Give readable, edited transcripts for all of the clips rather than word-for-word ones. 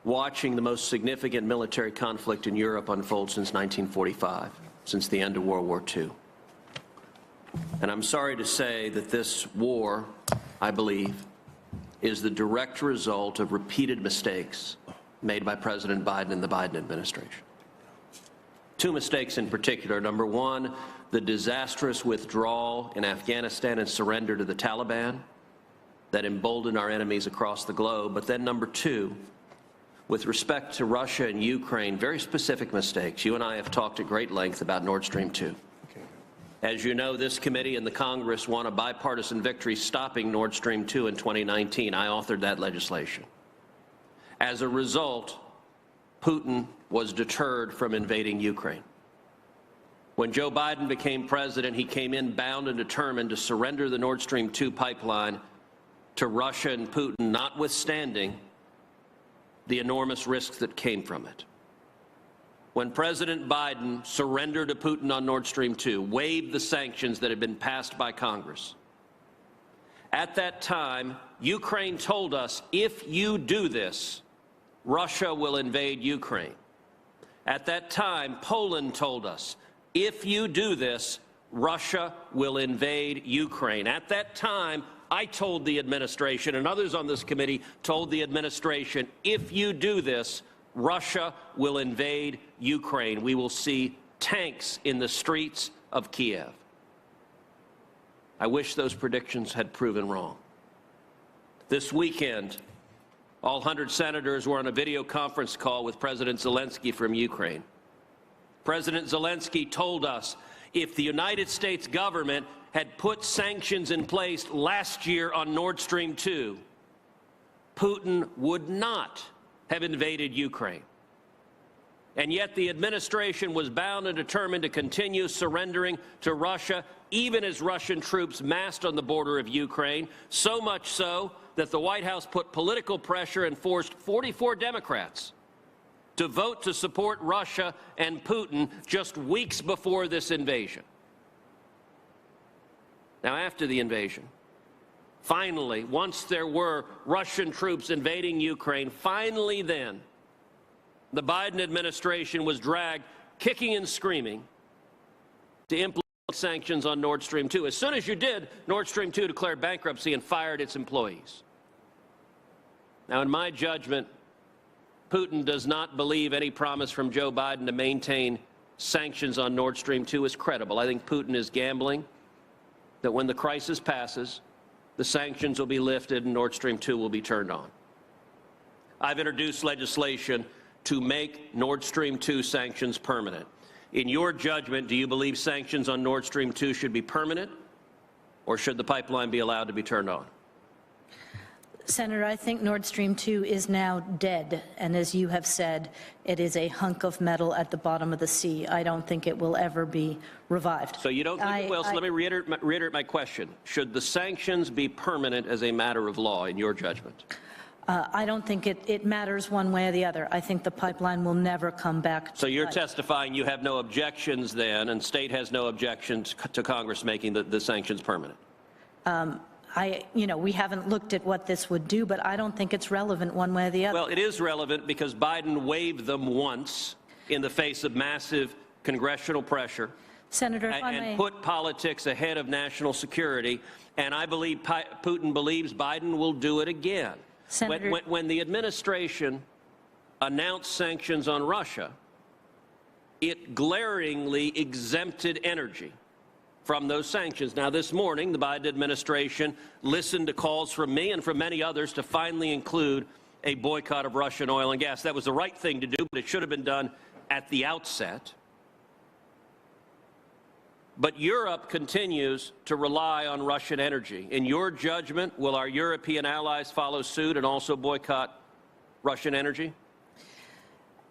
watching the most significant military conflict in Europe unfold since 1945, since the end of World War II. And I'm sorry to say that this war, I believe, is the direct result of repeated mistakes made by President Biden and the Biden administration. Two mistakes in particular. Number one, the disastrous withdrawal in Afghanistan and surrender to the Taliban that emboldened our enemies across the globe. But then number two, with respect to Russia and Ukraine, very specific mistakes. You and I have talked at great length about Nord Stream 2. As you know, this committee and the Congress won a bipartisan victory stopping Nord Stream 2 in 2019. I authored that legislation. As a result, Putin was deterred from invading Ukraine. When Joe Biden became president, he came in bound and determined to surrender the Nord Stream 2 pipeline to Russia and Putin, notwithstanding the enormous risks that came from it. When President Biden surrendered to Putin on Nord Stream 2, waived the sanctions that had been passed by Congress, at that time, Ukraine told us, if you do this, Russia will invade Ukraine. At that time, Poland told us, if you do this, Russia will invade Ukraine. At that time, I told the administration, and others on this committee told the administration, if you do this, Russia will invade Ukraine. We will see tanks in the streets of Kiev. I wish those predictions had proven wrong. This weekend, all 100 senators were on a video conference call with President Zelensky from Ukraine. President Zelensky told us if the United States government had put sanctions in place last year on Nord Stream 2, Putin would not have invaded Ukraine. And yet the administration was bound and determined to continue surrendering to Russia, even as Russian troops massed on the border of Ukraine, so much so that the White House put political pressure and forced 44 Democrats to vote to support Russia and Putin just weeks before this invasion. Now, after the invasion, finally, once there were Russian troops invading Ukraine, finally then, the Biden administration was dragged kicking and screaming to implement sanctions on Nord Stream 2. As soon as you did, Nord Stream 2 declared bankruptcy and fired its employees. Now, in my judgment, Putin does not believe any promise from Joe Biden to maintain sanctions on Nord Stream 2 is credible. I think Putin is gambling that when the crisis passes, the sanctions will be lifted and Nord Stream 2 will be turned on. I've introduced legislation to make Nord Stream 2 sanctions permanent. In your judgment, do you believe sanctions on Nord Stream 2 should be permanent, or should the pipeline be allowed to be turned on? Senator, I think Nord Stream 2 is now dead, and as you have said, it is a hunk of metal at the bottom of the sea. I don't think it will ever be revived. So you don't think it will? So let me reiterate my question. Should the sanctions be permanent as a matter of law, in your judgment? I don't think it matters one way or the other. I think the pipeline will never come back. So you're testifying you have no objections then, and state has no objections to Congress making the sanctions permanent? We haven't looked at what this would do, but I don't think it's relevant one way or the other. Well, it is relevant because Biden waived them once in the face of massive congressional pressure. Senator, if I may, and put politics ahead of national security, and I believe Putin believes Biden will do it again. Senator, when the administration announced sanctions on Russia, it glaringly exempted energy from those sanctions. Now, this morning, the Biden administration listened to calls from me and from many others to finally include a boycott of Russian oil and gas. That was the right thing to do, but it should have been done at the outset. But Europe continues to rely on Russian energy. In your judgment, will our European allies follow suit and also boycott Russian energy?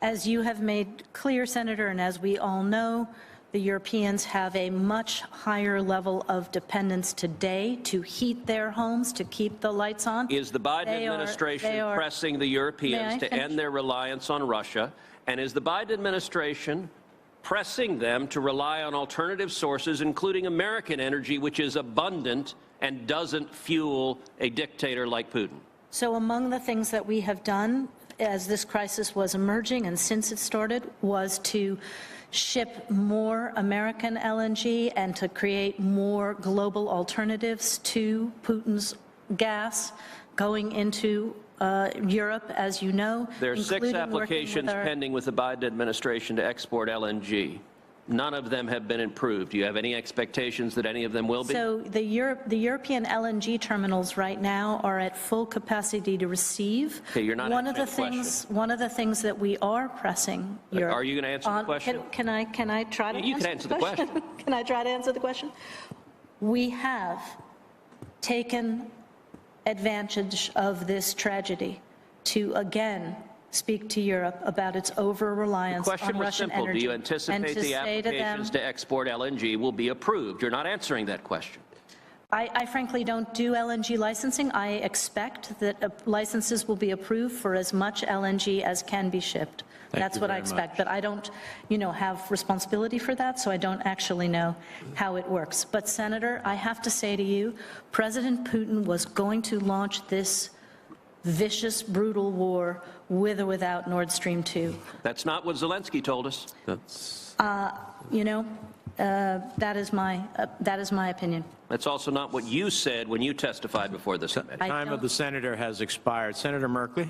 As you have made clear, Senator, and as we all know, the Europeans have a much higher level of dependence today to heat their homes, to keep the lights on. Is the Biden administration pressing the Europeans to end their reliance on Russia? And is the Biden administration pressing them to rely on alternative sources, including American energy, which is abundant and doesn't fuel a dictator like Putin? So among the things that we have done, as this crisis was emerging and since it started, was to ship more American LNG and to create more global alternatives to Putin's gas going into Europe, as you know. There are 6 including applications pending with the Biden administration to export LNG. None of them have been approved. Do you have any expectations that any of them will be? So the European LNG terminals right now are at full capacity to receive. Okay, you're not answering the question. One of the things that we are pressing Europe. Are you going to answer the question? Can I try to You can answer the question. Can I try to answer the question? We have taken advantage of this tragedy to again speak to Europe about its over-reliance on Russian energy. Do you anticipate the applications to export LNG will be approved? You're not answering that question. I frankly don't do LNG licensing. I expect that licenses will be approved for as much LNG as can be shipped. That's what I expect. But I don't, have responsibility for that, so I don't actually know how it works. But, Senator, I have to say to you, President Putin was going to launch this vicious, brutal war with or without Nord Stream 2. That's not what Zelensky told us. That is my opinion. That's also not what you said when you testified before this committee. Time of the senator has expired. Senator Merkley.